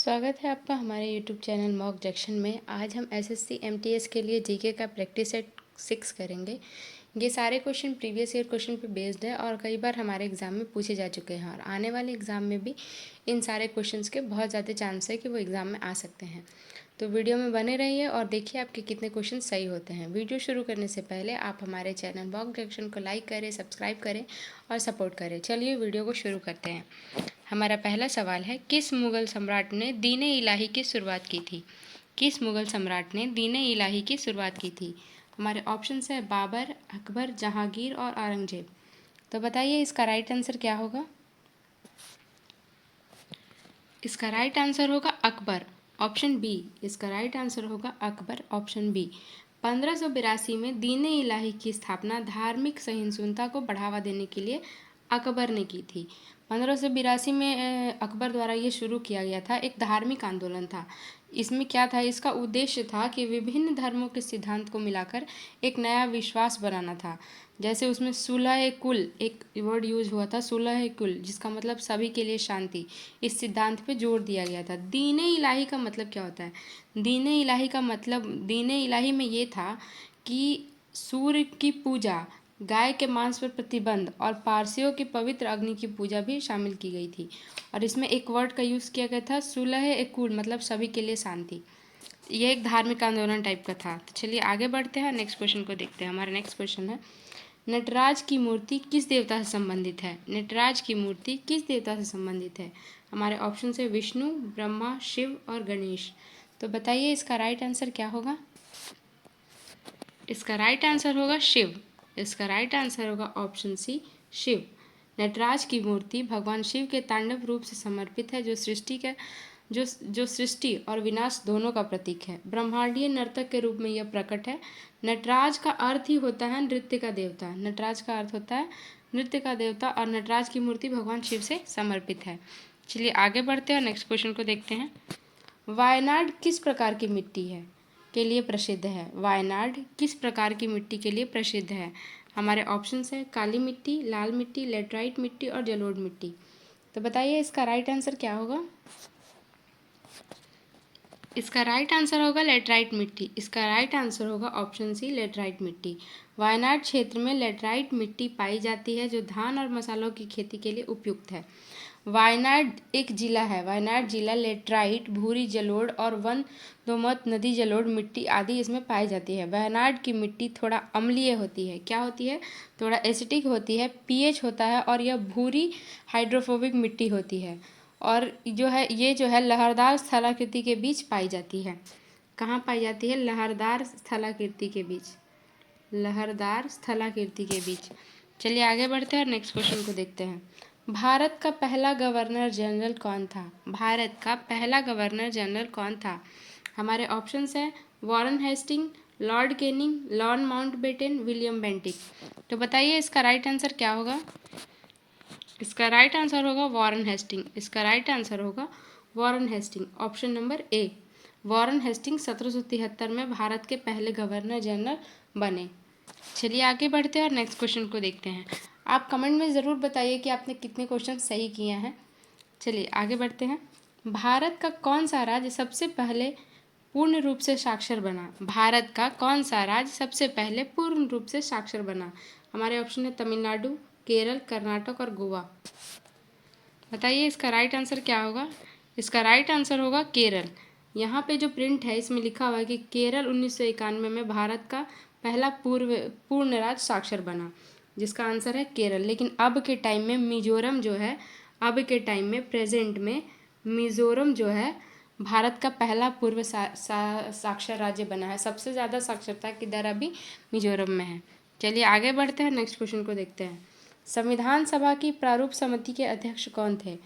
स्वागत है आपका हमारे यूट्यूब चैनल मॉक जंक्शन में। आज हम एसएससी एमटीएस के लिए जीके का प्रैक्टिस सेट 6 करेंगे। ये सारे क्वेश्चन प्रीवियस ईयर क्वेश्चन पे बेस्ड है और कई बार हमारे एग्ज़ाम में पूछे जा चुके हैं और आने वाले एग्ज़ाम में भी इन सारे क्वेश्चंस के बहुत ज़्यादा चांस है कि वो एग्ज़ाम में आ सकते हैं। तो वीडियो में बने रहिए और देखिए आपके कितने क्वेश्चन सही होते हैं। वीडियो शुरू करने से पहले आप हमारे चैनल मॉक जंक्शन को लाइक करें, सब्सक्राइब करें और सपोर्ट करें। चलिए वीडियो को शुरू करते हैं। हमारा पहला सवाल है, किस मुग़ल सम्राट ने दीन ए इलाही की शुरुआत की थी? किस मुग़ल सम्राट ने दीन ए इलाही की शुरुआत की थी? हमारे ऑप्शंस है बाबर, अकबर, जहांगीर और औरंगजेब। तो बताइए इसका राइट आंसर क्या होगा? इसका राइट आंसर होगा अकबर, ऑप्शन बी। इसका राइट आंसर होगा अकबर, ऑप्शन बी। 1582 में दीन ए इलाही की स्थापना धार्मिक सहिष्णुता को बढ़ावा देने के लिए अकबर ने की थी। 1582 में अकबर द्वारा ये शुरू किया गया था, एक धार्मिक आंदोलन था। इसमें क्या था? इसका उद्देश्य था कि विभिन्न धर्मों के सिद्धांत को मिलाकर एक नया विश्वास बनाना था। जैसे उसमें सुलह कुल एक वर्ड यूज हुआ था, सुलह कुल, जिसका मतलब सभी के लिए शांति। इस सिद्धांत पे जोर दिया गया था। दीन इलाही का मतलब क्या होता है? दीन इलाही का मतलब, दीन इलाही में ये था कि सूर्य की पूजा, गाय के मांस पर प्रतिबंध और पारसियों की पवित्र अग्नि की पूजा भी शामिल की गई थी। और इसमें एक वर्ड का यूज़ किया गया था, सुलह कुल, मतलब सभी के लिए शांति। ये एक धार्मिक आंदोलन टाइप का था। तो चलिए आगे बढ़ते हैं, नेक्स्ट क्वेश्चन को देखते हैं। हमारा नेक्स्ट क्वेश्चन है, नटराज की मूर्ति किस देवता से संबंधित है? नटराज की मूर्ति किस देवता से संबंधित है? हमारे ऑप्शन है विष्णु, ब्रह्मा, शिव और गणेश। तो बताइए इसका राइट आंसर क्या होगा? इसका राइट आंसर होगा शिव। इसका राइट आंसर होगा ऑप्शन सी, शिव। नटराज की मूर्ति भगवान शिव के तांडव रूप से समर्पित है, जो सृष्टि और विनाश दोनों का प्रतीक है। ब्रह्मांडीय नर्तक के रूप में यह प्रकट है। नटराज का अर्थ ही होता है नृत्य का देवता। नटराज का अर्थ होता है नृत्य का देवता और नटराज की मूर्ति भगवान शिव से समर्पित है। चलिए आगे बढ़ते हैं, नेक्स्ट क्वेश्चन को देखते हैं। वायनाड किस प्रकार की मिट्टी है के लिए प्रसिद्ध है? वायनाड किस प्रकार की मिट्टी के लिए प्रसिद्ध है? हमारे ऑप्शंस है काली मिट्टी, लाल मिट्टी, लेटराइट मिट्टी और जलोढ़ मिट्टी। तो बताइए इसका राइट आंसर क्या होगा? इसका राइट आंसर होगा लेटराइट मिट्टी। इसका राइट आंसर होगा ऑप्शन सी, लेटराइट मिट्टी। वायनाड क्षेत्र में लेटराइट मिट्टी पाई जाती है, जो धान और मसालों की खेती के लिए उपयुक्त है। वायनाड एक जिला है। वायनाड जिला लेटराइट, भूरी जलोढ़ और वन दोमट नदी जलोढ़ मिट्टी आदि इसमें पाई जाती है। वायनाड की मिट्टी थोड़ा अम्लीय होती है। क्या होती है? थोड़ा एसिडिक होती है, पीएच होता है और यह भूरी हाइड्रोफोबिक मिट्टी होती है। और जो है लहरदार स्थलाकृति के बीच पाई जाती है। कहाँ पाई जाती है? लहरदार स्थलाकृति के बीच। लहरदार स्थलाकृति के बीच। चलिए आगे बढ़ते हैं और नेक्स्ट क्वेश्चन को देखते हैं। भारत का पहला गवर्नर जनरल कौन था? भारत का पहला गवर्नर जनरल कौन था? हमारे ऑप्शंस हैं Warren Hasting, Lord Canning, Lord Mountbatten, William Bentinck. तो बताइए इसका राइट आंसर क्या होगा? इसका राइट आंसर होगा वॉरेन हेस्टिंग। इसका राइट आंसर होगा Warren Hasting, option number A. Warren Hasting 1773 में भारत के पहले गवर्नर जनरल बने। चलिए आगे बढ़ते हैं और नेक्स्ट क्वेश्चन को देखते हैं। आप कमेंट में ज़रूर बताइए कि आपने कितने क्वेश्चन सही किए हैं। चलिए आगे बढ़ते हैं। भारत का कौन सा राज्य सबसे पहले पूर्ण रूप से साक्षर बना? भारत का कौन सा राज्य सबसे पहले पूर्ण रूप से साक्षर बना? हमारे ऑप्शन है तमिलनाडु, केरल, कर्नाटक और गोवा। बताइए इसका राइट आंसर क्या होगा? इसका राइट आंसर होगा केरल। यहाँ पे जो प्रिंट है इसमें लिखा हुआ है कि केरल 1991 में भारत का पहला पूर्ण राज्य साक्षर बना, जिसका आंसर है केरल। लेकिन अब के टाइम में मिजोरम जो है, अब के टाइम में प्रेजेंट में मिजोरम जो है भारत का पहला पूर्व साक्षर राज्य बना है। सबसे ज़्यादा साक्षरता की दर अभी मिजोरम में है। चलिए आगे बढ़ते हैं, नेक्स्ट क्वेश्चन को देखते हैं। संविधान सभा की प्रारूप समिति के अध्यक्ष कौन थे?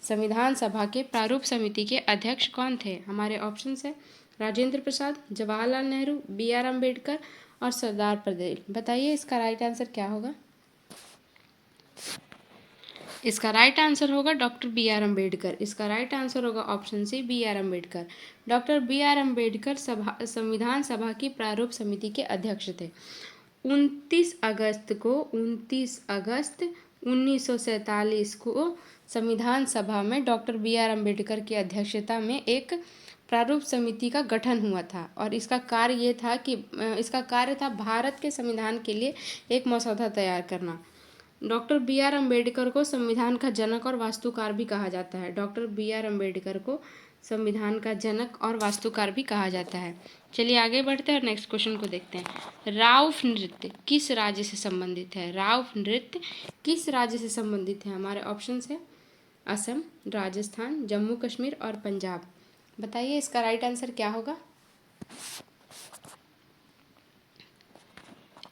संविधान सभा के प्रारूप समिति के अध्यक्ष कौन थे? हमारे ऑप्शंस है राजेंद्र प्रसाद, जवाहरलाल नेहरू, बी.आर. अम्बेडकर और सरदार पटेल। बताइए इसका राइट आंसर क्या होगा? इसका राइट आंसर होगा डॉक्टर बी.आर. अम्बेडकर। इसका राइट आंसर होगा option C, B R. Ambedkar. Doctor B R. Ambedkar संविधान सभा की प्रारूप समिति के अध्यक्ष थे। 29 अगस्त 1947 को संविधान सभा में डॉक्टर बी.आर. अम्बेडकर की अध्यक्षता में एक प्रारूप समिति का गठन हुआ था और इसका कार्य था भारत के संविधान के लिए एक मसौदा तैयार करना। Doctor B R. अम्बेडकर को संविधान का जनक और वास्तुकार भी कहा जाता है। Doctor B R. अम्बेडकर को संविधान का जनक और वास्तुकार भी कहा जाता है। चलिए आगे बढ़ते हैं और नेक्स्ट क्वेश्चन को देखते हैं। राउफ नृत्य किस राज्य से संबंधित है? राउफ नृत्य किस राज्य से संबंधित है? हमारे ऑप्शंस है असम, राजस्थान, जम्मू कश्मीर और पंजाब। बताइए इसका राइट आंसर क्या होगा?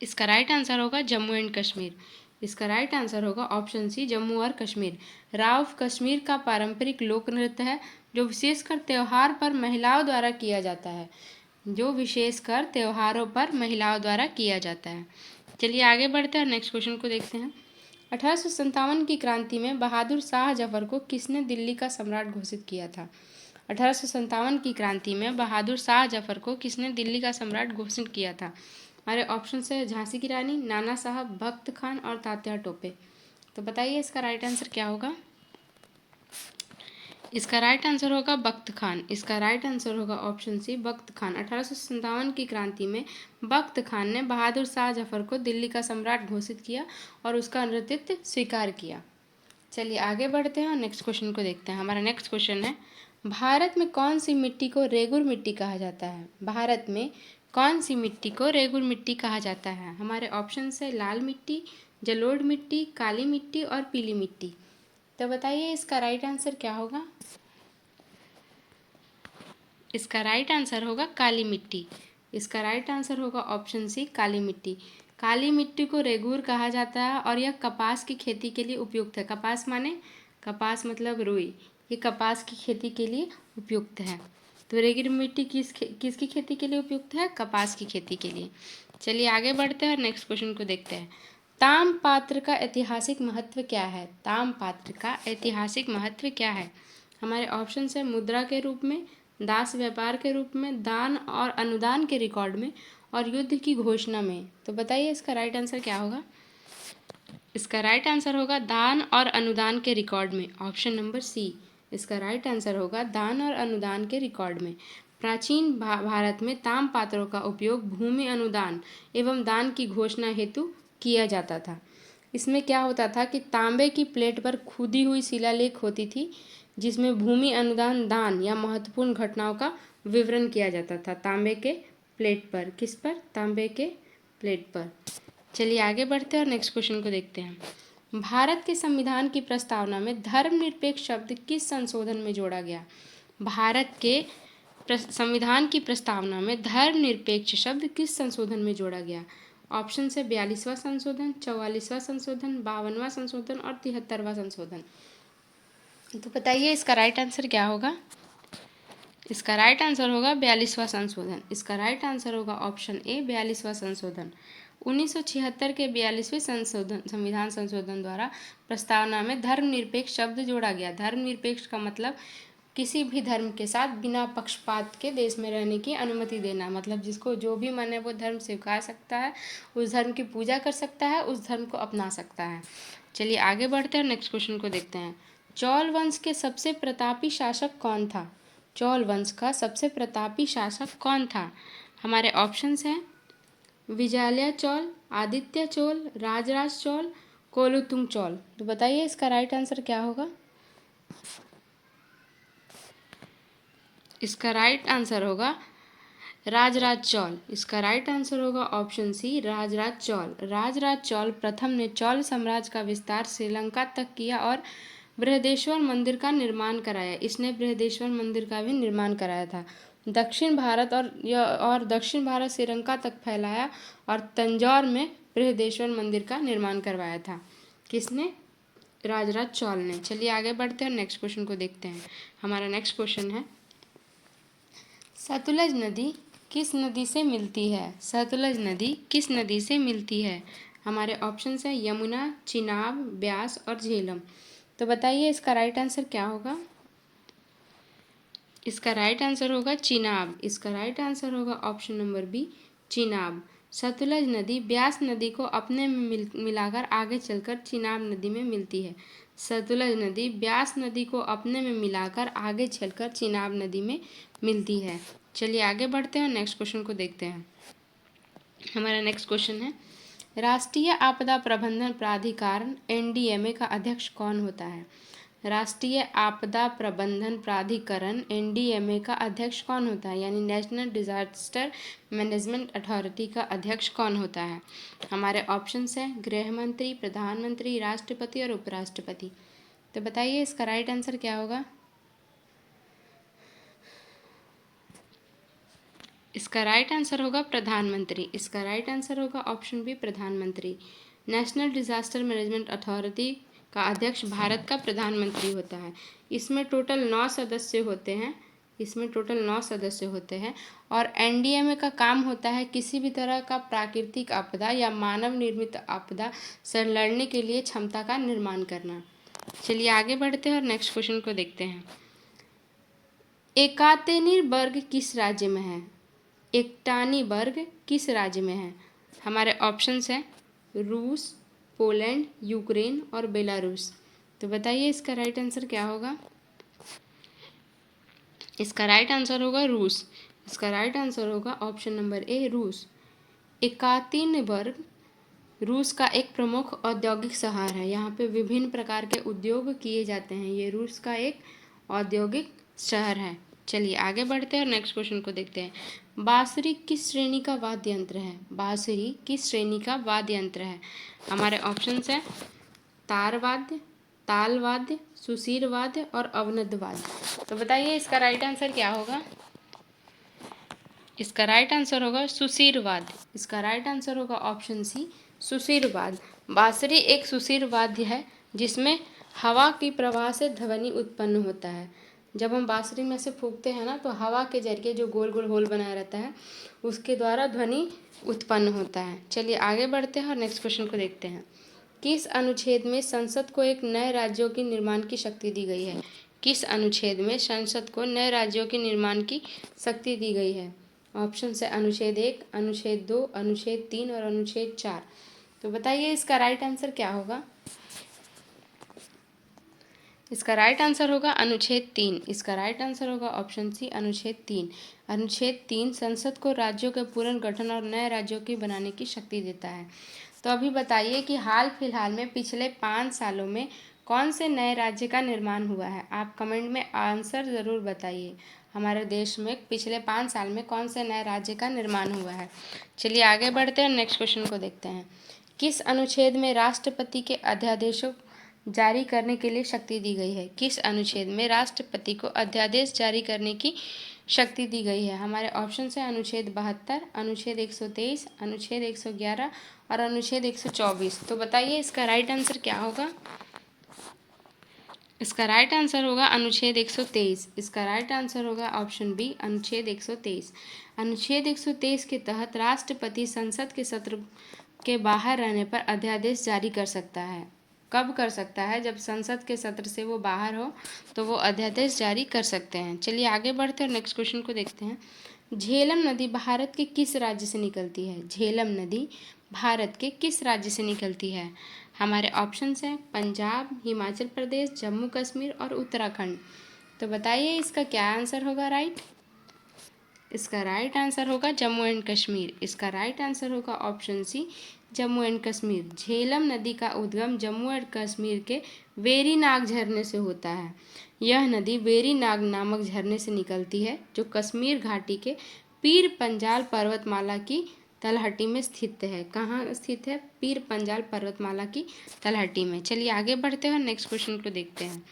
इसका राइट आंसर होगा जम्मू एंड कश्मीर। इसका राइट आंसर होगा ऑप्शन सी, जम्मू और कश्मीर। राउफ कश्मीर का पारंपरिक लोक नृत्य है जो विशेषकर त्योहार पर महिलाओं द्वारा किया जाता है। जो विशेषकर त्योहारों पर महिलाओं द्वारा किया जाता है। चलिए आगे बढ़ते हैं, नेक्स्ट क्वेश्चन को देखते हैं। 1857 की क्रांति में बहादुर शाह जफर को किसने दिल्ली का सम्राट घोषित किया था? 1857 की क्रांति में बहादुर शाह जफर को किसने दिल्ली का सम्राट घोषित किया था? हमारे ऑप्शन है झांसी की रानी, नाना साहब, बख्त खान और तात्या टोपे। तो बताइए इसका राइट आंसर क्या होगा? इसका राइट आंसर होगा बख्त खान। इसका राइट आंसर होगा ऑप्शन सी, बख्त खान। 1857 की क्रांति में बख्त खान ने बहादुर शाह जफर को दिल्ली का सम्राट घोषित किया और उसका नेतृत्व स्वीकार किया। चलिए आगे बढ़ते हैं और नेक्स्ट क्वेश्चन को देखते हैं। हमारा नेक्स्ट क्वेश्चन है, भारत में कौन सी मिट्टी को रेगुर मिट्टी कहा जाता है? भारत में कौन सी मिट्टी को रेगुर मिट्टी कहा जाता है? हमारे ऑप्शन है लाल मिट्टी, जलोढ़ मिट्टी, काली मिट्टी और पीली मिट्टी। तो बताइए इसका राइट आंसर क्या होगा? इसका राइट आंसर होगा काली मिट्टी। इसका राइट आंसर होगा ऑप्शन सी, काली मिट्टी। काली मिट्टी को रेगूर कहा जाता है और यह कपास की खेती के लिए उपयुक्त है। कपास मतलब रुई। ये कपास की खेती के लिए उपयुक्त है। तो रेगुर मिट्टी किसकी खेती के लिए उपयुक्त है? कपास की खेती के लिए। चलिए आगे बढ़ते हैं और नेक्स्ट क्वेश्चन को देखते हैं। ताम्रपात्र का ऐतिहासिक महत्व क्या है? ताम्रपात्र का ऐतिहासिक महत्व क्या है? हमारे ऑप्शन है मुद्रा के रूप में, दास व्यापार के रूप में, दान और अनुदान के रिकॉर्ड में और युद्ध की घोषणा में। तो बताइए इसका राइट आंसर क्या होगा? इसका राइट आंसर होगा दान और अनुदान के रिकॉर्ड में, ऑप्शन नंबर सी। इसका राइट आंसर होगा दान और अनुदान के रिकॉर्ड में। प्राचीन भारत में ताम्रपात्रों का उपयोग भूमि अनुदान एवं दान की घोषणा हेतु किया जाता था। इसमें क्या होता था कि तांबे की प्लेट पर खुदी हुई शिलालेख होती थी जिसमें भूमि अनुदान, दान या महत्वपूर्ण घटनाओं का विवरण किया जाता था तांबे के प्लेट पर। किस पर? तांबे के प्लेट पर। चलिए आगे बढ़ते हैं और नेक्स्ट क्वेश्चन को देखते हैं। भारत के संविधान की प्रस्तावना में धर्मनिरपेक्ष शब्द किस संशोधन में जोड़ा गया? भारत के संविधान की प्रस्तावना में धर्मनिरपेक्ष शब्द किस संशोधन में जोड़ा गया? ऑप्शन से 42वां संशोधन, 44वां संशोधन, 52वां संशोधन और 73वां संशोधन। तो बताइए इसका राइट आंसर क्या होगा? इसका राइट आंसर होगा 42वां संशोधन। इसका राइट आंसर होगा ऑप्शन ए, 42वां संशोधन। 1976 के 42वें संविधान संशोधन द्वारा प्रस्तावना में धर्मनिरपेक्ष शब्द जोड़ा गया। धर्मनिरपेक्ष का मतलब किसी भी धर्म के साथ बिना पक्षपात के देश में रहने की अनुमति देना। मतलब जिसको जो भी मन है वो धर्म स्वीकार सकता है, उस धर्म की पूजा कर सकता है, उस धर्म को अपना सकता है। चलिए आगे बढ़ते हैं, नेक्स्ट क्वेश्चन को देखते हैं। चौल वंश के सबसे प्रतापी शासक कौन था? चौल वंश का सबसे प्रतापी शासक कौन था? हमारे ऑप्शंस हैं विजयालय चौल, आदित्य चौल, राजराज चौल, कोलुतुंग चौल। तो बताइए इसका राइट आंसर क्या होगा? इसका राइट आंसर होगा राजराज चौल। इसका राइट आंसर होगा ऑप्शन सी, राजराज चौल। राजराज चौल प्रथम ने चौल साम्राज्य का विस्तार श्रीलंका तक किया और बृहदेश्वर मंदिर का निर्माण कराया। इसने बृहदेश्वर मंदिर का भी निर्माण कराया था। दक्षिण भारत और दक्षिण भारत श्रीलंका तक फैलाया और तंजौर में बृहदेश्वर मंदिर का निर्माण करवाया था। किसने? राजराज चौल ने। चलिए आगे बढ़ते हैं, नेक्स्ट क्वेश्चन को देखते हैं। हमारा नेक्स्ट क्वेश्चन है, सतलज नदी किस नदी से मिलती है? सतलज नदी किस नदी से मिलती है? हमारे ऑप्शंस हैं यमुना, चिनाब, ब्यास और झेलम। तो बताइए इसका राइट आंसर क्या होगा? इसका राइट आंसर होगा चिनाब। इसका राइट आंसर होगा option number B, Chenab. Sutlej नदी ब्यास नदी को अपने में मिलाकर आगे चलकर चिनाब नदी में मिलती है। सतलज नदी ब्यास नदी को अपने में मिलाकर आगे चलकर चिनाब नदी में मिलती है। चलिए आगे बढ़ते हैं और नेक्स्ट क्वेश्चन को देखते हैं। हमारा नेक्स्ट क्वेश्चन है, राष्ट्रीय आपदा प्रबंधन प्राधिकरण एनडीएमए का अध्यक्ष कौन होता है? राष्ट्रीय आपदा प्रबंधन प्राधिकरण एनडीएमए का अध्यक्ष कौन होता है, यानी नेशनल डिजास्टर मैनेजमेंट अथॉरिटी का अध्यक्ष कौन होता है? हमारे ऑप्शंस हैं गृह मंत्री, प्रधानमंत्री, राष्ट्रपति और उपराष्ट्रपति। तो बताइए इसका राइट आंसर क्या होगा? इसका राइट आंसर होगा प्रधानमंत्री। इसका राइट आंसर होगा ऑप्शन बी प्रधानमंत्री। नेशनल डिजास्टर मैनेजमेंट अथॉरिटी का अध्यक्ष भारत का प्रधानमंत्री होता है। इसमें टोटल 9 सदस्य होते हैं और एनडीएमए का काम होता है किसी भी तरह का प्राकृतिक आपदा या मानव निर्मित आपदा से लड़ने के लिए क्षमता का निर्माण करना। चलिए आगे बढ़ते हैं और नेक्स्ट क्वेश्चन को देखते हैं। एकातेनीबर्ग किस राज्य में है? एकटानीबर्ग किस राज्य में है? हमारे ऑप्शंस हैं रूस, पोलैंड, यूक्रेन और बेलारूस। तो बताइए इसका राइट आंसर क्या होगा? इसका राइट आंसर होगा रूस। इसका राइट आंसर होगा ऑप्शन नंबर ए रूस। एकातिनबर्ग रूस का एक प्रमुख औद्योगिक शहर है। यहाँ पे विभिन्न प्रकार के उद्योग किए जाते हैं। ये रूस का एक औद्योगिक शहर है। चलिए आगे बढ़ते हैं और नेक्स्ट क्वेश्चन को देखते हैं। बांसुरी किस श्रेणी का वाद्य यंत्र है? बांसुरी किस श्रेणी का वाद्य यंत्र है? हमारे ऑप्शंस हैं तार वाद्य, ताल वाद्य, सुशीर वाद्य और अवनद वाद्य। तो बताइए इसका राइट आंसर क्या होगा? इसका राइट आंसर होगा सुशीर वाद्य। इसका राइट आंसर होगा ऑप्शन सी सुशीर वाद्य। बांसुरी एक सुशीर वाद्य है जिसमें हवा की प्रवाह से ध्वनि उत्पन्न होता है। जब हम बांसुरी में से फूंकते हैं ना, तो हवा के जरिए जो गोल गोल होल बनाया रहता है उसके द्वारा ध्वनि उत्पन्न होता है। चलिए आगे बढ़ते हैं और नेक्स्ट क्वेश्चन को देखते हैं। किस अनुच्छेद में संसद को एक नए राज्यों के निर्माण की शक्ति दी गई है? किस अनुच्छेद में संसद को नए राज्यों के निर्माण की शक्ति दी गई है? ऑप्शन है अनुच्छेद 1, अनुच्छेद 2, अनुच्छेद 3 और अनुच्छेद 4। तो बताइए इसका राइट आंसर क्या होगा? इसका राइट आंसर होगा अनुच्छेद 3। इसका राइट आंसर होगा ऑप्शन सी अनुच्छेद 3। अनुच्छेद 3 संसद को राज्यों के पुनर्गठन और नए राज्यों की बनाने की शक्ति देता है। तो अभी बताइए कि हाल फिलहाल में पिछले 5 सालों में कौन से नए राज्य का निर्माण हुआ है? आप कमेंट में आंसर ज़रूर बताइए। हमारे देश में पिछले 5 साल में कौन से नए राज्य का निर्माण हुआ है? चलिए आगे बढ़ते हैं, नेक्स्ट क्वेश्चन को देखते हैं। किस अनुच्छेद में राष्ट्रपति के अध्यादेशों जारी करने के लिए शक्ति दी गई है? किस अनुच्छेद में राष्ट्रपति को अध्यादेश जारी करने की शक्ति दी गई है? हमारे ऑप्शन है अनुच्छेद 72, अनुच्छेद 123, अनुच्छेद 111 और अनुच्छेद 124। तो बताइए इसका राइट आंसर क्या होगा? इसका राइट आंसर होगा अनुच्छेद 123। इसका राइट आंसर होगा ऑप्शन बी अनुच्छेद 123। अनुच्छेद 123 के तहत राष्ट्रपति संसद के सत्र के बाहर रहने पर अध्यादेश जारी कर सकता है। कब कर सकता है? जब संसद के सत्र से वो बाहर हो तो वो अध्यादेश जारी कर सकते हैं। चलिए आगे बढ़ते हैं और नेक्स्ट क्वेश्चन को देखते हैं। झेलम नदी भारत के किस राज्य से निकलती है? झेलम नदी भारत के किस राज्य से निकलती है? हमारे ऑप्शंस हैं पंजाब, हिमाचल प्रदेश, जम्मू कश्मीर और उत्तराखंड। तो बताइए इसका क्या आंसर होगा राइट? इसका राइट आंसर होगा जम्मू एंड कश्मीर। इसका राइट आंसर होगा option C Jammu and Kashmir. Jhelum नदी का उद्गम जम्मू एंड कश्मीर के वेरीनाग झरने से होता है। यह नदी वेरीनाग नामक झरने से निकलती है जो कश्मीर घाटी के पीर पंजाल पर्वतमाला की तलहटी में स्थित है। कहाँ स्थित है? पीर पंजाल पर्वतमाला की तलहटी में। चलिए आगे बढ़ते हैं और नेक्स्ट क्वेश्चन को देखते हैं।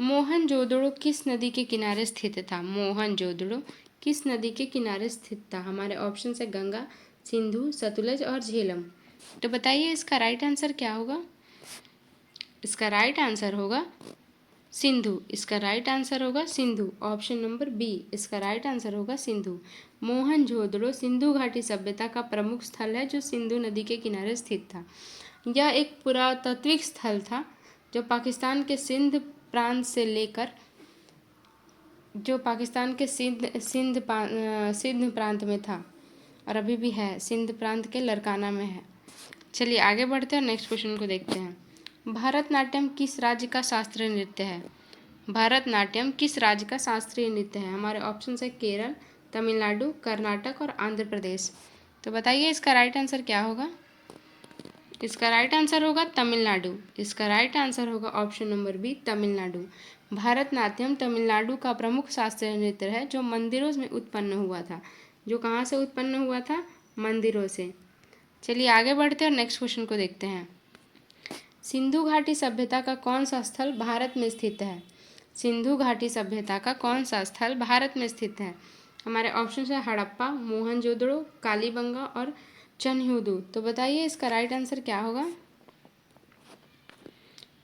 मोहनजोदड़ो किस नदी के किनारे स्थित था? मोहनजोदड़ो किस नदी के किनारे स्थित था? हमारे ऑप्शन है गंगा, सिंधु, सतलज और झेलम। तो बताइए इसका राइट आंसर क्या होगा? इसका राइट आंसर होगा सिंधु। इसका राइट आंसर होगा सिंधु, ऑप्शन नंबर बी। इसका राइट आंसर होगा सिंधु। मोहनजोदड़ो सिंधु घाटी सभ्यता का प्रमुख स्थल है जो सिंधु नदी के किनारे स्थित था। यह एक पुरातात्विक स्थल था जो पाकिस्तान के सिंध प्रांत से लेकर जो पाकिस्तान के सिंध प्रांत में था और अभी भी है, सिंध प्रांत के लरकाना में है। चलिए आगे बढ़ते हैं और नेक्स्ट क्वेश्चन को देखते हैं। भरतनाट्यम किस राज्य का शास्त्रीय नृत्य है? भरतनाट्यम किस राज्य का शास्त्रीय नृत्य है? हमारे ऑप्शन है केरल, तमिलनाडु, कर्नाटक और आंध्र प्रदेश। तो बताइए इसका राइट आंसर क्या होगा? इसका राइट आंसर होगा तमिलनाडु। इसका राइट आंसर होगा option number B, Tamil Nadu. Bharatanatyam Tamil Nadu का प्रमुख शास्त्रीय नृत्य है जो मंदिरों में उत्पन्न हुआ था। जो कहाँ से उत्पन्न हुआ था? मंदिरों से। चलिए आगे बढ़ते हैं और नेक्स्ट क्वेश्चन को देखते हैं। सिंधु घाटी सभ्यता का कौन सा स्थल भारत में स्थित है? सिंधु घाटी सभ्यता का कौन सा स्थल भारत में स्थित है? हमारे ऑप्शन है हड़प्पा, मोहनजोदड़ो, कालीबंगा और चनह्यूदू। तो बताइए इसका राइट आंसर क्या होगा?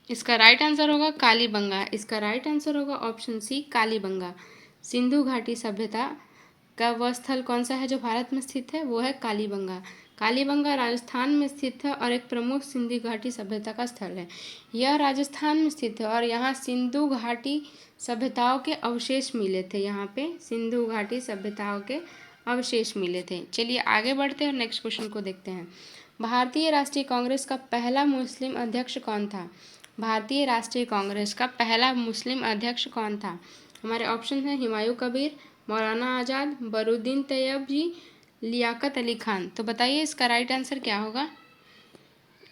इसका राइट आंसर होगा कालीबंगा। इसका राइट आंसर होगा ऑप्शन सी, कालीबंगा। सिंधु घाटी सभ्यता का वह स्थल कौन सा है जो भारत में स्थित है? वो है कालीबंगा। कालीबंगा राजस्थान में स्थित है और एक प्रमुख सिंधु घाटी सभ्यता का स्थल है। यह राजस्थान में स्थित है और यहाँ सिंधु घाटी सभ्यताओं के अवशेष मिले थे। यहाँ पे सिंधु घाटी सभ्यताओं के अवशेष मिले थे। चलिए आगे बढ़ते हैं और नेक्स्ट क्वेश्चन को देखते हैं। भारतीय राष्ट्रीय कांग्रेस का पहला मुस्लिम अध्यक्ष कौन था? भारतीय राष्ट्रीय कांग्रेस का पहला मुस्लिम अध्यक्ष कौन था? हमारे ऑप्शन हैं हुमायूं कबीर, मौलाना आज़ाद, बरुद्दीन तैयबजी, लियाकत अली खान। तो बताइए इसका राइट आंसर क्या होगा?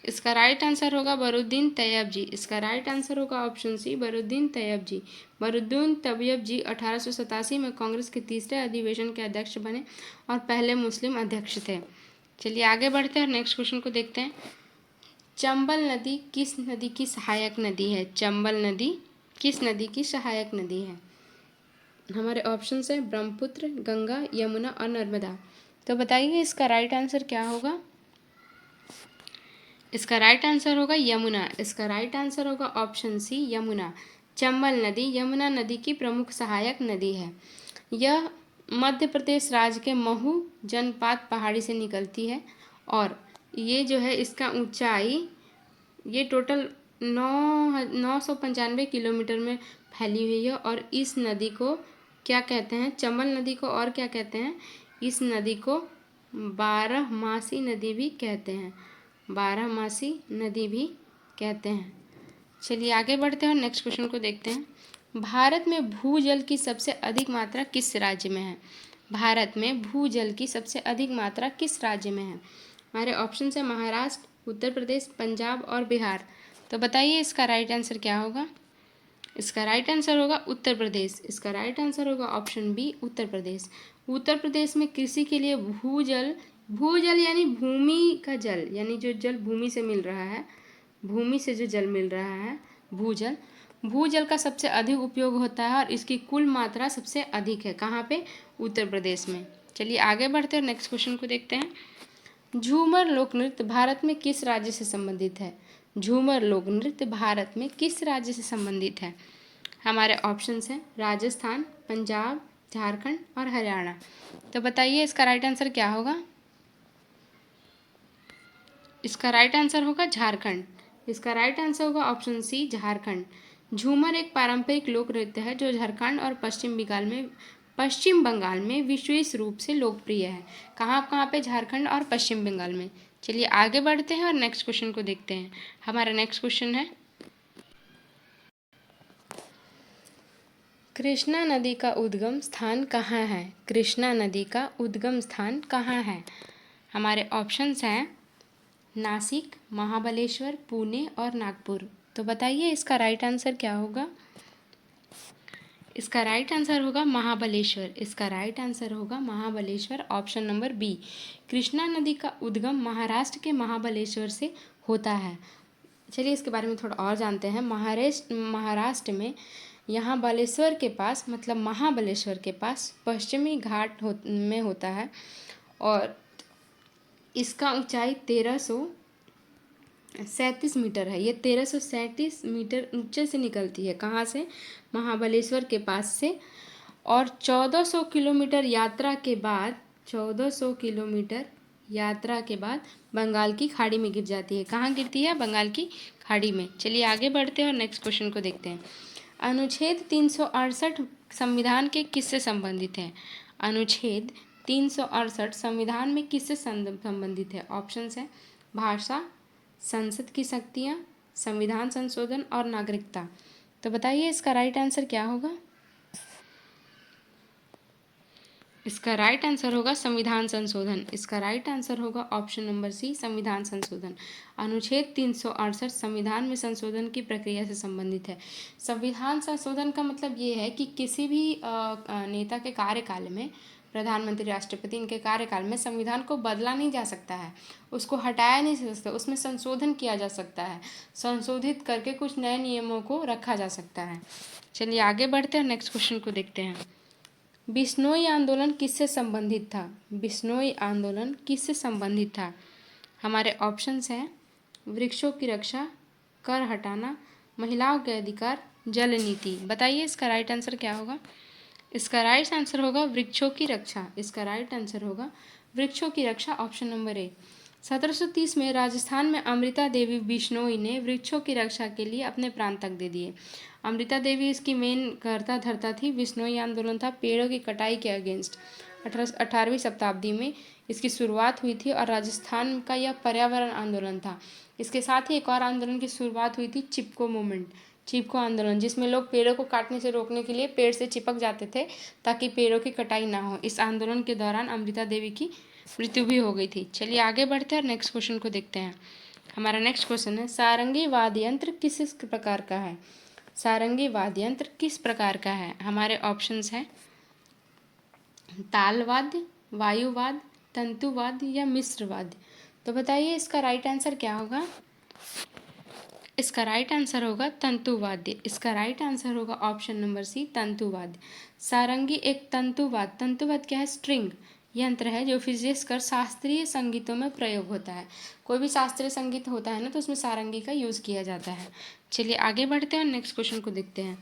इसका राइट आंसर होगा बरुद्दीन तैयबजी। इसका राइट आंसर होगा ऑप्शन सी, बरुद्दीन तैयबजी। बरुद्दीन तैयबजी 1887 में कांग्रेस के तीसरे अधिवेशन के अध्यक्ष बने और पहले मुस्लिम अध्यक्ष थे। चलिए आगे बढ़ते हैं और नेक्स्ट क्वेश्चन को देखते हैं। चंबल नदी किस नदी की सहायक नदी है? चंबल नदी किस नदी की सहायक नदी है? हमारे ऑप्शन है ब्रह्मपुत्र, गंगा, यमुना और नर्मदा। तो बताइए इसका राइट आंसर क्या होगा? इसका राइट आंसर होगा यमुना। इसका राइट आंसर होगा ऑप्शन सी, यमुना। चंबल नदी यमुना नदी की प्रमुख सहायक नदी है। यह मध्य प्रदेश राज्य के महू जनपद पहाड़ी से निकलती है और ये जो है इसका ऊंचाई ये टोटल 995 किलोमीटर में फैली हुई है। और इस नदी को क्या कहते हैं? चंबल नदी को और क्या कहते हैं? इस नदी को बारहमासी नदी भी कहते हैं। बारहमासी नदी भी कहते हैं। चलिए आगे बढ़ते हैं और नेक्स्ट क्वेश्चन को देखते हैं। भारत में भूजल की सबसे अधिक मात्रा किस राज्य में है? भारत में भूजल की सबसे अधिक मात्रा किस राज्य में है? हमारे ऑप्शन है महाराष्ट्र, उत्तर प्रदेश, पंजाब और बिहार। तो बताइए इसका राइट आंसर क्या होगा? इसका राइट आंसर होगा उत्तर प्रदेश। इसका राइट आंसर होगा ऑप्शन बी, उत्तर प्रदेश। उत्तर प्रदेश में कृषि के लिए भूजल यानी भूमि का जल, यानी जो जल भूमि से मिल रहा है, भूमि से जो जल मिल रहा है, भूजल का सबसे अधिक उपयोग होता है और इसकी कुल मात्रा सबसे अधिक है। कहाँ पे? उत्तर प्रदेश में। चलिए आगे बढ़ते हैं, नेक्स्ट क्वेश्चन को देखते हैं। झूमर लोक नृत्य भारत में किस राज्य से संबंधित है? झूमर लोक नृत्य भारत में किस राज्य से संबंधित है? हमारे ऑप्शंस हैं राजस्थान, पंजाब, झारखंड और हरियाणा। तो बताइए इसका राइट आंसर क्या होगा? इसका राइट आंसर होगा झारखंड। इसका राइट आंसर होगा ऑप्शन सी, झारखंड। झूमर एक पारंपरिक लोक नृत्य है जो झारखंड और पश्चिम बंगाल में विशेष रूप से लोकप्रिय है। कहाँ पे? झारखंड और पश्चिम बंगाल में। चलिए आगे बढ़ते हैं और नेक्स्ट क्वेश्चन को देखते हैं। हमारा नेक्स्ट क्वेश्चन है, कृष्णा नदी का उद्गम स्थान कहाँ है? कृष्णा नदी का उद्गम स्थान कहाँ है? हमारे ऑप्शंस हैं नासिक, महाबलेश्वर, पुणे और नागपुर। तो बताइए इसका राइट आंसर क्या होगा? इसका राइट आंसर होगा महाबलेश्वर। इसका राइट आंसर होगा Mahabaleshwar, option number B. Krishna नदी का उद्गम महाराष्ट्र के महाबलेश्वर से होता है। चलिए इसके बारे में थोड़ा और जानते हैं। महाराष्ट्र में यहाँ बालेश्वर के पास, मतलब महाबलेश्वर के पास पश्चिमी घाट में होता है और इसका ऊंचाई 1337 मीटर है। ये 1337 मीटर ऊंचे से निकलती है। कहाँ से? महाबलेश्वर के पास से। और 1400 किलोमीटर यात्रा के बाद 1400 किलोमीटर यात्रा के बाद बंगाल की खाड़ी में गिर जाती है। कहाँ गिरती है? बंगाल की खाड़ी में। चलिए आगे बढ़ते हैं और नेक्स्ट क्वेश्चन को देखते हैं। अनुच्छेद 368 संविधान के किससे संबंधित है? अनुच्छेद 368 संविधान में किससे संबंधित है? ऑप्शंस है भाषा, संसद की शक्तियाँ, संविधान संशोधन और नागरिकता। तो बताइए इसका राइट आंसर क्या होगा? इसका राइट आंसर होगा संविधान संशोधन। इसका राइट आंसर होगा ऑप्शन नंबर सी, संविधान संशोधन। अनुच्छेद 368 संविधान में संशोधन की प्रक्रिया से संबंधित है। संविधान संशोधन का मतलब ये है कि किसी भी नेता के कार्यकाल में, प्रधानमंत्री, राष्ट्रपति, इनके कार्यकाल में संविधान को बदला नहीं जा सकता है, उसको हटाया नहीं जा सकता, उसमें संशोधन किया जा सकता है, संशोधित करके कुछ नए नियमों को रखा जा सकता है। चलिए आगे बढ़ते हैं, नेक्स्ट क्वेश्चन को देखते हैं। बिश्नोई आंदोलन किससे संबंधित था? बिश्नोई आंदोलन किससे संबंधित था? हमारे ऑप्शंस हैं वृक्षों की रक्षा, कर हटाना, महिलाओं के अधिकार, जल नीति। बताइए इसका राइट आंसर क्या होगा? इसका राइट आंसर होगा वृक्षों की रक्षा। इसका राइट आंसर होगा वृक्षों की रक्षा, ऑप्शन नंबर ए। 1730 में राजस्थान में अमृता देवी बिश्नोई ने वृक्षों की रक्षा के लिए अपने प्राण तक दे दिए। अमृता देवी इसकी मेन कर्ता धर्ता थी। बिश्नोई आंदोलन था पेड़ों की कटाई के अगेंस्ट। 18वीं शताब्दी में इसकी शुरुआत हुई थी और राजस्थान का यह पर्यावरण आंदोलन था। इसके साथ ही एक और आंदोलन की शुरुआत हुई थी, चिपको मूवमेंट, चिपको आंदोलन, जिसमें लोग पेड़ों को काटने से रोकने के लिए पेड़ से चिपक जाते थे ताकि पेड़ों की कटाई ना हो। इस आंदोलन के दौरान अमृता देवी की मृत्यु भी हो गई थी। चलिए आगे बढ़ते हैं और नेक्स्ट क्वेश्चन को देखते हैं। हमारा नेक्स्ट क्वेश्चन है सारंगी वाद्य यंत्र किस प्रकार का है? सारंगी वाद्य यंत्र किस प्रकार का है? हमारे ऑप्शंस हैं तालवाद्य, वायुवाद्य, तंतुवाद्य या मिश्रवाद्य। तो बताइए इसका राइट आंसर क्या होगा? इसका राइट आंसर होगा तंतुवाद्य। इसका राइट आंसर होगा ऑप्शन नंबर सी, तंतुवाद्य। सारंगी एक तंतुवाद्य क्या है? स्ट्रिंग यंत्र है जो विशेषकर शास्त्रीय संगीतों में प्रयोग होता है। कोई भी शास्त्रीय संगीत होता है ना, तो उसमें सारंगी का यूज़ किया जाता है। चलिए आगे बढ़ते हैं और नेक्स्ट क्वेश्चन को देखते हैं।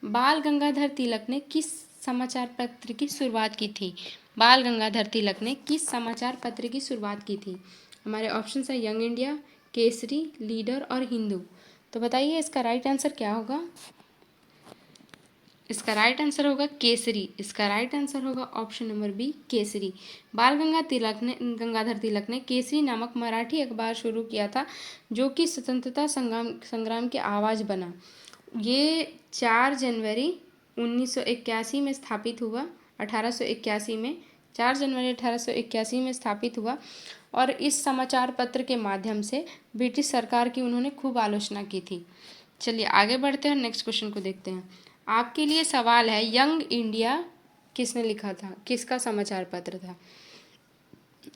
बाल गंगाधर तिलक ने किस समाचार पत्र की शुरुआत की थी? बाल गंगाधर तिलक ने किस समाचार पत्र की शुरुआत की थी? हमारे ऑप्शन है यंग इंडिया, केसरी, लीडर और हिंदू। तो बताइए इसका राइट आंसर क्या होगा? इसका राइट आंसर होगा केसरी। इसका राइट आंसर होगा ऑप्शन नंबर बी, केसरी। बाल गंगाधर तिलक ने केसरी नामक मराठी अखबार शुरू किया था, जो कि स्वतंत्रता संग्राम की आवाज़ बना। ये 4 जनवरी 1981 में स्थापित हुआ। 1881 में 4 जनवरी 1881 में स्थापित हुआ और इस समाचार पत्र के माध्यम से ब्रिटिश सरकार की उन्होंने खूब आलोचना की थी। चलिए आगे बढ़ते हैं, नेक्स्ट क्वेश्चन को देखते हैं। आपके लिए सवाल है, यंग इंडिया किसने लिखा था? किसका समाचार पत्र था?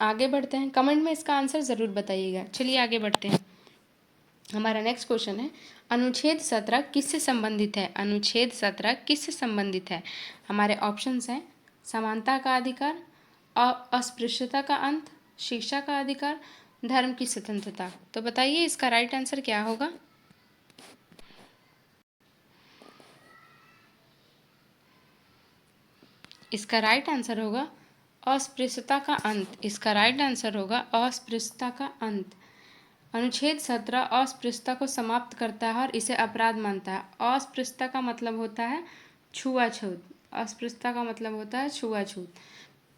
आगे बढ़ते हैं, कमेंट में इसका आंसर ज़रूर बताइएगा। चलिए आगे बढ़ते हैं। हमारा नेक्स्ट क्वेश्चन है अनुच्छेद 17 किससे संबंधित है? अनुच्छेद 17 किससे संबंधित है? हमारे ऑप्शंस हैं समानता का अधिकार, अस्पृश्यता का अंत, शिक्षा का अधिकार, धर्म की स्वतंत्रता। तो बताइए इसका राइट आंसर क्या होगा? इसका राइट आंसर होगा अस्पृश्यता का अंत। इसका राइट आंसर होगा अस्पृश्यता का अंत। अनुच्छेद 17 अस्पृश्यता को समाप्त करता है और इसे अपराध मानता है। अस्पृश्यता का मतलब होता है छुआछूत। अस्पृश्यता का मतलब होता है छुआछूत।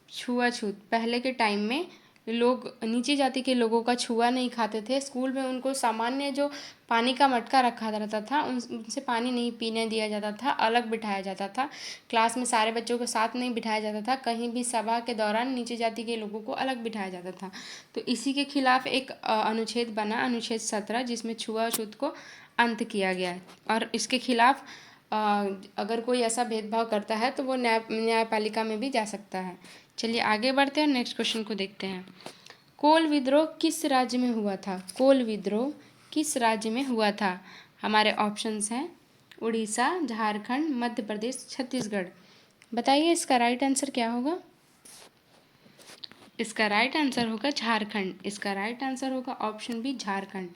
छुआछूत पहले के टाइम में लोग नीची जाति के लोगों का छुआ नहीं खाते थे। स्कूल में उनको सामान्य जो पानी का मटका रखा रहता था उनसे पानी नहीं पीने दिया जाता था, अलग बिठाया जाता था। क्लास में सारे बच्चों को साथ नहीं बिठाया जाता था। कहीं भी सभा के दौरान नीची जाति के लोगों को अलग बिठाया जाता था। तो इसी के खिलाफ एक अनुच्छेद बना, अनुच्छेद 17, जिसमें छुआछूत को अंत किया गया है। और इसके खिलाफ अगर कोई ऐसा भेदभाव करता है तो वो न्यायपालिका में भी जा सकता है। चलिए आगे बढ़ते हैं, नेक्स्ट क्वेश्चन को देखते हैं। कोल विद्रोह किस राज्य में हुआ था? कोल विद्रोह किस राज्य में हुआ था? हमारे ऑप्शंस हैं उड़ीसा, झारखंड, मध्य प्रदेश, छत्तीसगढ़। बताइए इसका राइट आंसर क्या होगा? इसका राइट आंसर होगा झारखंड। इसका राइट आंसर होगा ऑप्शन बी, झारखंड।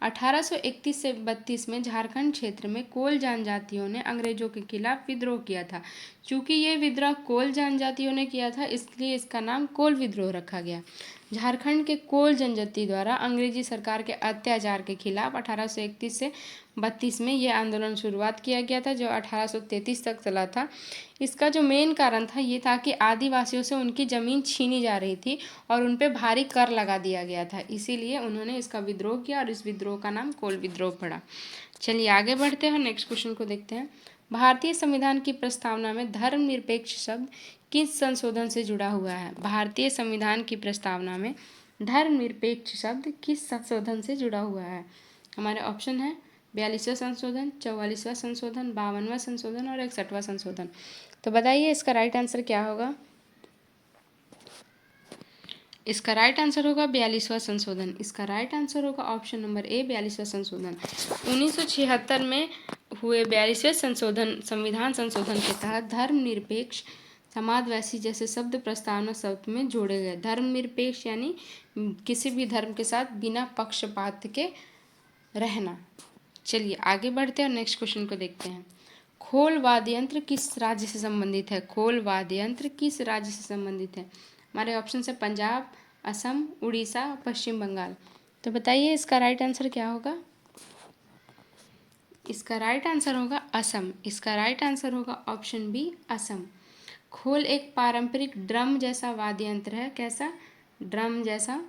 1831 से 32 में झारखंड क्षेत्र में कोल जनजातियों ने अंग्रेजों के खिलाफ विद्रोह किया था। चूँकि ये विद्रोह कोल जनजातियों ने किया था, इसलिए इसका नाम कोल विद्रोह रखा गया। झारखंड के कोल जनजाति द्वारा अंग्रेजी सरकार के अत्याचार के खिलाफ 1831 से 32 में यह आंदोलन शुरुआत किया गया था, जो 1833 तक चला था। इसका जो मेन कारण था ये था कि आदिवासियों से उनकी ज़मीन छीनी जा रही थी और उन पे भारी कर लगा दिया गया था, इसीलिए उन्होंने इसका विद्रोह किया और इस विद्रोह का नाम कोल विद्रोह पड़ा। चलिए आगे बढ़ते हैं, नेक्स्ट क्वेश्चन को देखते हैं। भारतीय संविधान की प्रस्तावना में धर्मनिरपेक्ष शब्द किस संशोधन से जुड़ा हुआ है? भारतीय संविधान की प्रस्तावना में धर्मनिरपेक्ष शब्द किस संशोधन से जुड़ा हुआ है? हमारे ऑप्शन है 42वां संशोधन, 44वां संशोधन, 52वां संशोधन और 61वां संशोधन। तो बताइए इसका राइट आंसर क्या होगा? इसका राइट आंसर होगा 42वां संशोधन। इसका राइट आंसर होगा ऑप्शन नंबर ए 42वां संशोधन। 1976 में हुए 42वें संविधान संशोधन के तहत धर्मनिरपेक्ष, समाजवादी जैसे शब्द प्रस्तावना शब्द में जोड़े गए। धर्मनिरपेक्ष यानी किसी भी धर्म के साथ बिना पक्षपात के रहना। चलिए आगे बढ़ते हैं और नेक्स्ट क्वेश्चन को देखते हैं। खोल वाद्य यंत्र किस राज्य से संबंधित है? खोल वाद्य यंत्र किस राज्य से संबंधित है? हमारे ऑप्शन है पंजाब, असम, उड़ीसा, पश्चिम बंगाल। तो बताइए इसका राइट आंसर क्या होगा? इसका राइट आंसर होगा असम। इसका राइट आंसर होगा ऑप्शन बी असम। खोल एक पारंपरिक ड्रम जैसा वाद्य यंत्र है। कैसा? ड्रम जैसा,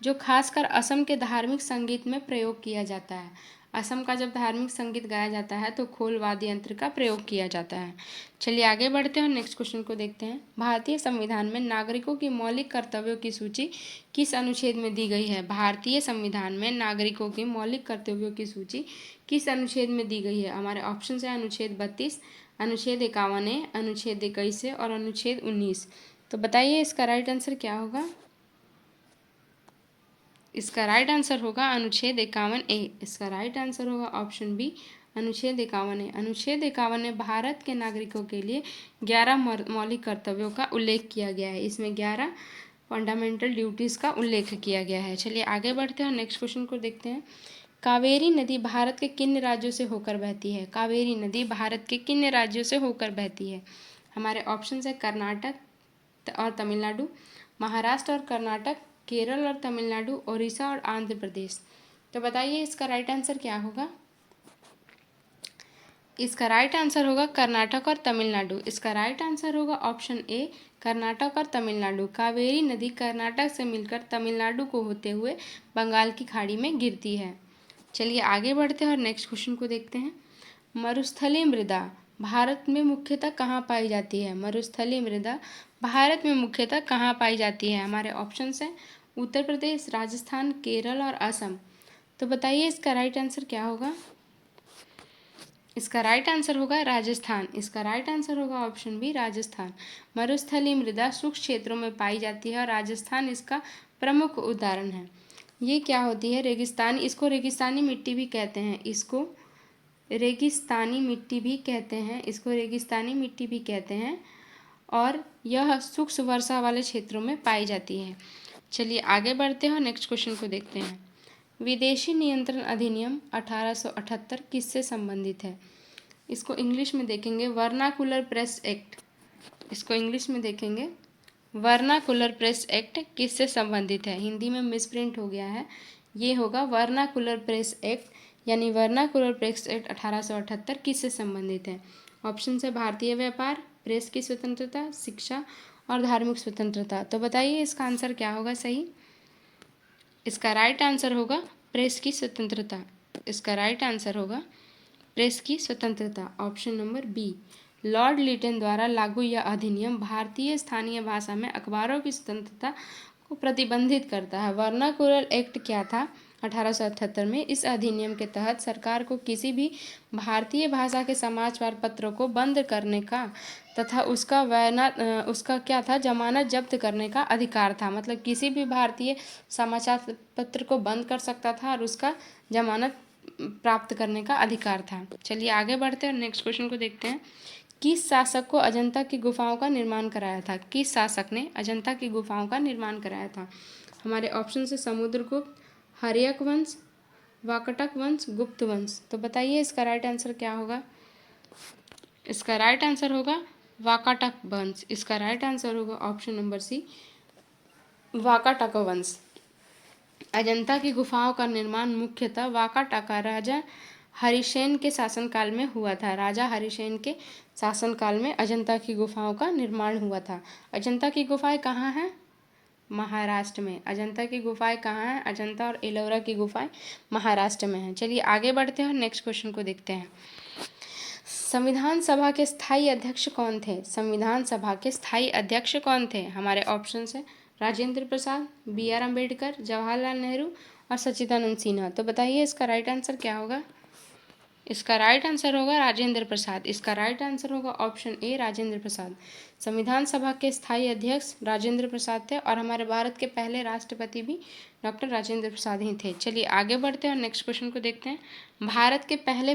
जो खासकर असम के धार्मिक संगीत में प्रयोग किया जाता है। असम का जब धार्मिक संगीत गाया जाता है तो खोल वाद्य यंत्र का प्रयोग किया जाता है। चलिए आगे बढ़ते हैं और नेक्स्ट क्वेश्चन को देखते हैं। भारतीय संविधान में नागरिकों की मौलिक कर्तव्यों की सूची किस अनुच्छेद में दी गई है? भारतीय संविधान में नागरिकों की मौलिक कर्तव्यों की सूची किस अनुच्छेद में दी गई है? हमारे ऑप्शन है अनुच्छेद 32, अनुच्छेद 51A, अनुच्छेद 21 और अनुच्छेद 19। तो बताइए इसका राइट आंसर क्या होगा? इसका राइट आंसर होगा अनुच्छेद 51A। इसका राइट आंसर होगा ऑप्शन बी अनुच्छेद 51A। अनुच्छेद 51A भारत के नागरिकों के लिए 11 मौलिक कर्तव्यों का उल्लेख किया गया है। इसमें 11 फंडामेंटल ड्यूटीज़ का उल्लेख किया गया है। चलिए आगे बढ़ते हैं और नेक्स्ट क्वेश्चन को देखते हैं। कावेरी नदी भारत के किन राज्यों से होकर बहती है? कावेरी नदी भारत के किन राज्यों से होकर बहती है? हमारे ऑप्शन है कर्नाटक और तमिलनाडु, महाराष्ट्र और कर्नाटक, केरल और तमिलनाडु, ओडिशा और आंध्र प्रदेश। तो बताइए इसका राइट आंसर क्या होगा? इसका राइट आंसर होगा कर्नाटक और तमिलनाडु। इसका राइट आंसर होगा ऑप्शन ए कर्नाटक और तमिलनाडु। कावेरी नदी कर्नाटक से मिलकर तमिलनाडु को होते हुए बंगाल की खाड़ी में गिरती है। चलिए आगे बढ़ते हैं और नेक्स्ट क्वेश्चन को देखते हैं। मरुस्थलीय मृदा भारत में मुख्यतः कहाँ पाई जाती है? मरुस्थलीय मृदा भारत में मुख्यतः कहाँ पाई जाती है? हमारे ऑप्शंस हैं उत्तर प्रदेश, राजस्थान, केरल और असम। तो बताइए इसका राइट आंसर क्या होगा? इसका राइट आंसर होगा राजस्थान। इसका राइट आंसर होगा ऑप्शन बी राजस्थान। मरुस्थलीय मृदा शुष्क क्षेत्रों में पाई जाती है और राजस्थान इसका प्रमुख उदाहरण है। ये क्या होती है? रेगिस्तानी, इसको रेगिस्तानी मिट्टी भी कहते हैं। इसको रेगिस्तानी मिट्टी भी कहते हैं। इसको रेगिस्तानी मिट्टी भी कहते हैं और यह शुष्क वर्षा वाले क्षेत्रों में पाई जाती है। चलिए आगे बढ़ते हैं और नेक्स्ट क्वेश्चन को देखते हैं। विदेशी नियंत्रण अधिनियम 1878 किससे संबंधित है? इसको इंग्लिश में देखेंगे वर्नाकुलर प्रेस एक्ट। इसको इंग्लिश में देखेंगे वर्नाकुलर प्रेस एक्ट किससे संबंधित है? हिंदी में मिसप्रिंट हो गया है, ये होगा वर्नाकुलर प्रेस एक्ट, यानी वर्नाकुलर प्रेस एक्ट 1878 किससे संबंधित है? ऑप्शन है भारतीय व्यापार, प्रेस की स्वतंत्रता, शिक्षा और धार्मिक स्वतंत्रता। तो बताइए इसका आंसर क्या होगा सही? इसका राइट आंसर होगा प्रेस की स्वतंत्रता। इसका राइट आंसर होगा प्रेस की स्वतंत्रता, option number B. Lord Lytton द्वारा लागू यह अधिनियम भारतीय स्थानीय भाषा में अखबारों की स्वतंत्रता को प्रतिबंधित करता है। वर्नाकुलर एक्ट क्या था 1878 में? इस अधिनियम के तहत सरकार को किसी भी भारतीय भाषा के समाचार पत्रों को बंद करने का तथा उसका क्या था, जमानत जब्त करने का अधिकार था। मतलब किसी भी भारतीय समाचार पत्र को बंद कर सकता था और उसका जमानत प्राप्त करने का अधिकार था। चलिए आगे बढ़ते हैं और नेक्स्ट क्वेश्चन को देखते हैं। किस शासक को अजंता की गुफाओं का निर्माण कराया था? किस शासक ने अजंता की गुफाओं का निर्माण कराया था? हमारे ऑप्शन से समुद्रगुप्त, हर्यक वंश, वाकटक वंश, गुप्त वंश। तो बताइए इसका राइट आंसर क्या होगा? इसका राइट आंसर होगा वाकाटक वंश। इसका राइट आंसर होगा ऑप्शन नंबर सी वाकाटक वंश। अजंता की गुफाओं का निर्माण मुख्यतः वाकाटका राजा हरिसेन के शासनकाल में हुआ था। राजा हरिसेन के शासनकाल में अजंता की गुफाओं का निर्माण हुआ था। अजंता की गुफाएं कहाँ हैं? महाराष्ट्र में। अजंता की गुफाएं कहाँ हैं? अजंता और एलोरा की गुफाएं महाराष्ट्र में हैं। चलिए आगे बढ़ते हैं और नेक्स्ट क्वेश्चन को देखते हैं। संविधान सभा के स्थायी अध्यक्ष कौन थे? संविधान सभा के स्थायी अध्यक्ष कौन थे? हमारे ऑप्शन है राजेंद्र प्रसाद, बी.आर. अम्बेडकर, जवाहरलाल नेहरू और सच्चिदानंद सिन्हा। तो बताइए इसका राइट आंसर क्या होगा? इसका राइट आंसर होगा राजेंद्र प्रसाद। इसका राइट आंसर होगा ऑप्शन ए राजेंद्र प्रसाद। संविधान सभा के स्थायी अध्यक्ष राजेंद्र प्रसाद थे और हमारे भारत के पहले राष्ट्रपति भी डॉक्टर राजेंद्र प्रसाद ही थे। चलिए आगे बढ़ते हैं और नेक्स्ट क्वेश्चन को देखते हैं। भारत के पहले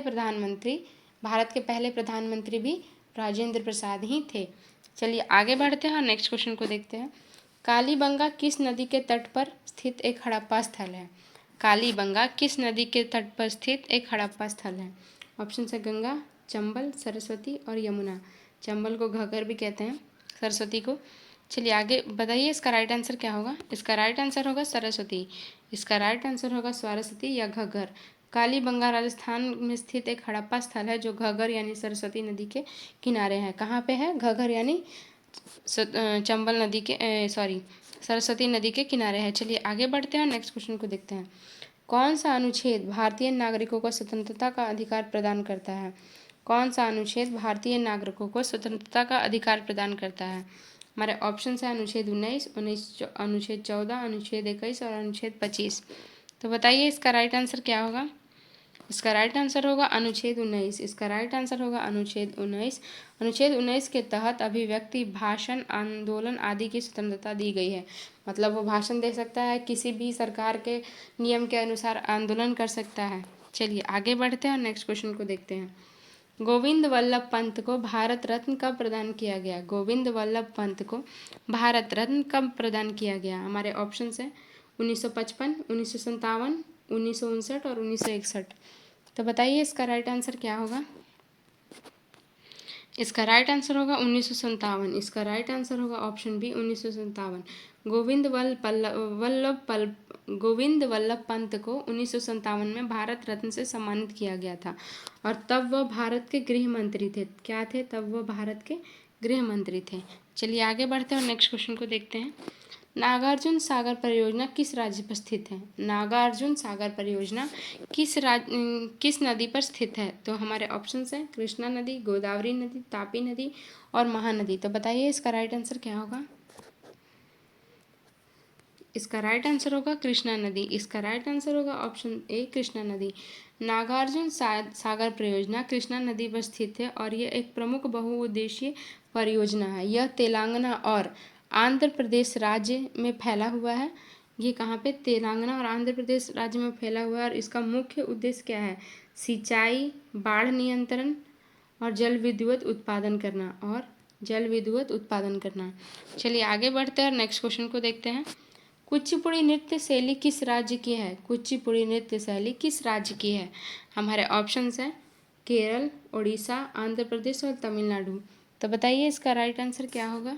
प्रधानमंत्री भी राजेंद्र प्रसाद ही थे। चलिए आगे बढ़ते हैं और नेक्स्ट क्वेश्चन को देखते हैं। कालीबंगा किस नदी के तट पर स्थित एक हड़प्पा स्थल है? कालीबंगा किस नदी के तट पर स्थित एक हड़प्पा स्थल है? ऑप्शन है गंगा, चंबल, सरस्वती और यमुना। चंबल को घगर भी कहते हैं, सरस्वती को। चलिए आगे बताइए इसका राइट आंसर क्या होगा? इसका राइट आंसर होगा सरस्वती। इसका राइट आंसर होगा सरस्वती या घग्गर। कालीबंगा राजस्थान में स्थित एक हड़प्पा स्थल है जो घग्गर यानी सरस्वती नदी के किनारे है। कहाँ पे है? घग्गर यानी चंबल नदी के सरस्वती नदी के किनारे है। चलिए आगे बढ़ते हैं और नेक्स्ट क्वेश्चन को देखते हैं। कौन सा अनुच्छेद भारतीय नागरिकों को स्वतंत्रता का अधिकार प्रदान करता है? कौन सा अनुच्छेद भारतीय नागरिकों को स्वतंत्रता का अधिकार प्रदान करता है? हमारे ऑप्शन है अनुच्छेद 19, अनुच्छेद 14, अनुच्छेद 21 और अनुच्छेद 25। तो बताइए इसका राइट आंसर क्या होगा? इसका राइट आंसर होगा अनुच्छेद 19। इसका राइट आंसर होगा अनुच्छेद 19। अनुच्छेद 19 के तहत अभिव्यक्ति, भाषण, आंदोलन आदि की स्वतंत्रता दी गई है। मतलब वो भाषण दे सकता है, किसी भी सरकार के नियम के अनुसार आंदोलन कर सकता है। चलिए आगे बढ़ते हैं और नेक्स्ट क्वेश्चन को देखते हैं। गोविंद वल्लभ पंत को भारत रत्न कब प्रदान किया गया? गोविंद वल्लभ पंत को भारत रत्न कब प्रदान किया गया? हमारे ऑप्शन है 1955, 1957, 1959 और 1961। तो बताइए इसका राइट आंसर क्या होगा? इसका राइट आंसर होगा 1957। इसका राइट आंसर होगा ऑप्शन बी 1957। गोविंद वल्लभ पंत को 1957 में भारत रत्न से सम्मानित किया गया था और तब वह भारत के गृह मंत्री थे। क्या थे? तब वह भारत के गृह मंत्री थे। चलिए आगे बढ़ते हैं और नेक्स्ट क्वेश्चन को देखते हैं। नागार्जुन सागर परियोजना किस राज्य पर स्थित है? नागार्जुन सागर परियोजना किस नदी पर स्थित है? तो हमारे ऑप्शंस हैं कृष्णा नदी, गोदावरी नदी, तापी नदी और महानदी। तो बताइए इसका राइट आंसर क्या होगा? इसका राइट आंसर होगा कृष्णा नदी। इसका राइट आंसर होगा ऑप्शन ए कृष्णा नदी। नागार्जुन सागर परियोजना कृष्णा नदी पर स्थित है और यह एक प्रमुख बहुउद्देशीय परियोजना है। यह तेलंगाना और आंध्र प्रदेश राज्य में फैला हुआ है। ये कहाँ पे? तेलंगाना और आंध्र प्रदेश राज्य में फैला हुआ है और इसका मुख्य उद्देश्य क्या है? सिंचाई, बाढ़ नियंत्रण और जल विद्युत उत्पादन करना। चलिए आगे बढ़ते हैं और नेक्स्ट क्वेश्चन को देखते हैं। कुचिपुड़ी नृत्य शैली किस राज्य की है? कुचिपुड़ी नृत्य शैली किस राज्य की है? हमारे ऑप्शंस हैं केरल, उड़ीसा, आंध्र प्रदेश और तमिलनाडु। तो बताइए इसका राइट आंसर क्या होगा?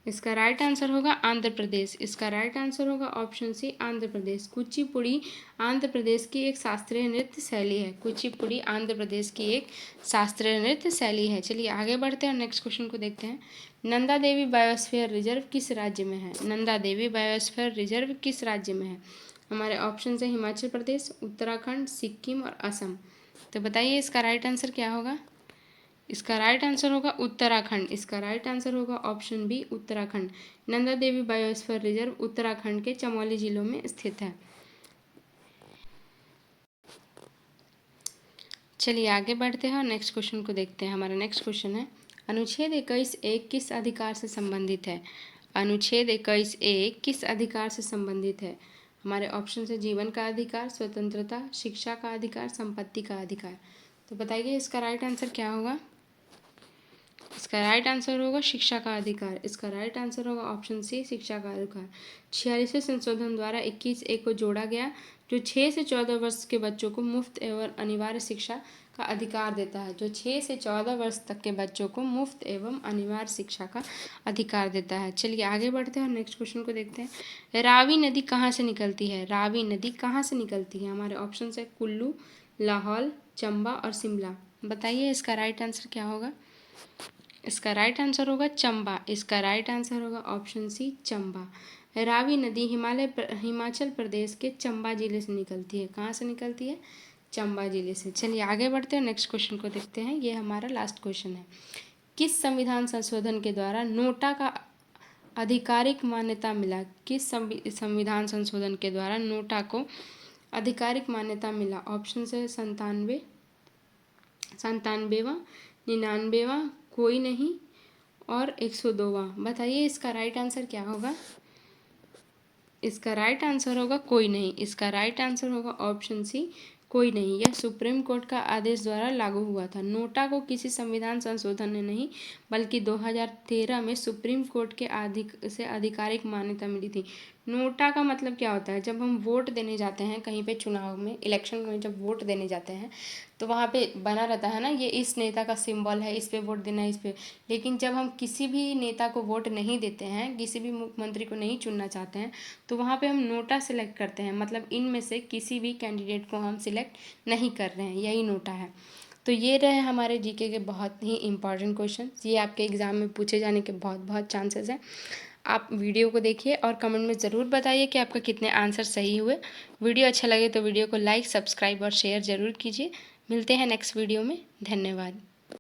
इसका राइट आंसर होगा आंध्र प्रदेश। इसका राइट आंसर होगा ऑप्शन सी आंध्र प्रदेश। कुचिपुड़ी आंध्र प्रदेश की एक शास्त्रीय नृत्य शैली है। कुचिपुड़ी आंध्र प्रदेश की एक शास्त्रीय नृत्य शैली है। चलिए आगे बढ़ते हैं और नेक्स्ट क्वेश्चन को देखते हैं। नंदा देवी बायोस्फीयर रिजर्व किस राज्य में है? नंदा देवी बायोस्फीयर रिजर्व किस राज्य में है? हमारे ऑप्शन है हिमाचल प्रदेश, उत्तराखंड, सिक्किम और असम। तो बताइए इसका राइट आंसर क्या होगा? इसका राइट आंसर होगा उत्तराखंड। इसका राइट आंसर होगा option B Uttarakhand. Nanda Devi biosphere reserve Uttarakhand के चमोली जिलों में स्थित है। चलिए आगे बढ़ते हैं और नेक्स्ट क्वेश्चन को देखते हैं। हमारा नेक्स्ट क्वेश्चन है अनुच्छेद 21(1) किस अधिकार से संबंधित है? अनुच्छेद 21(1) किस अधिकार से संबंधित है? हमारे ऑप्शन है जीवन का अधिकार, स्वतंत्रता, शिक्षा का अधिकार, संपत्ति का अधिकार। तो बताइए इसका राइट आंसर क्या होगा? इसका राइट आंसर होगा शिक्षा का अधिकार। इसका राइट आंसर होगा ऑप्शन सी शिक्षा का अधिकार। 46वें संशोधन द्वारा 21(1) को जोड़ा गया जो 6 से 14 वर्ष के बच्चों को मुफ्त एवं अनिवार्य शिक्षा का अधिकार देता है। जो 6 से 14 वर्ष तक के बच्चों को मुफ्त एवं अनिवार्य शिक्षा का अधिकार देता है। चलिए आगे बढ़ते हैं और नेक्स्ट क्वेश्चन को देखते हैं। रावी नदी कहाँ से निकलती है? रावी नदी कहाँ से निकलती है? हमारे ऑप्शन है कुल्लू, लाहौल, चंबा और शिमला। बताइए इसका राइट आंसर क्या होगा? इसका राइट आंसर होगा चंबा। इसका राइट आंसर होगा ऑप्शन सी चंबा। रावी नदी हिमाचल प्रदेश के चंबा जिले से निकलती है। कहाँ से निकलती है? चंबा जिले से। चलिए आगे बढ़ते हैं, नेक्स्ट क्वेश्चन को देखते हैं। ये हमारा लास्ट क्वेश्चन है। किस संविधान संशोधन के द्वारा नोटा का आधिकारिक मान्यता मिला? किस संविधान संशोधन के द्वारा नोटा को आधिकारिक मान्यता मिला? ऑप्शन है 97, 97वां, 99वां, कोई नहीं और 102वां। बताइए इसका राइट आंसर क्या होगा? इसका राइट आंसर होगा कोई नहीं। इसका राइट आंसर होगा ऑप्शन सी कोई नहीं। यह सुप्रीम कोर्ट का आदेश द्वारा लागू हुआ था। नोटा को किसी संविधान संशोधन ने नहीं बल्कि 2013 में सुप्रीम कोर्ट के आधिकारिक मान्यता मिली थी। नोटा का मतलब क्या होता है? जब हम वोट देने जाते हैं कहीं पे चुनाव में, इलेक्शन में जब वोट देने जाते हैं तो वहाँ पे बना रहता है ना, ये इस नेता का सिंबल है, इस पे वोट देना है, इस पे। लेकिन जब हम किसी भी नेता को वोट नहीं देते हैं, किसी भी मुख्यमंत्री को नहीं चुनना चाहते हैं, तो वहाँ पे हम नोटा सिलेक्ट करते हैं। मतलब इनमें से किसी भी कैंडिडेट को हम सिलेक्ट नहीं कर रहे हैं, यही नोटा है। तो ये रहे हमारे जीके के बहुत ही इंपॉर्टेंट क्वेश्चन। ये आपके एग्ज़ाम में पूछे जाने के बहुत बहुत चांसेस हैं। आप वीडियो को देखिए और कमेंट में ज़रूर बताइए कि आपका कितने आंसर सही हुए। वीडियो अच्छा लगे तो वीडियो को लाइक, सब्सक्राइब और शेयर ज़रूर कीजिए। मिलते हैं नेक्स्ट वीडियो में। धन्यवाद।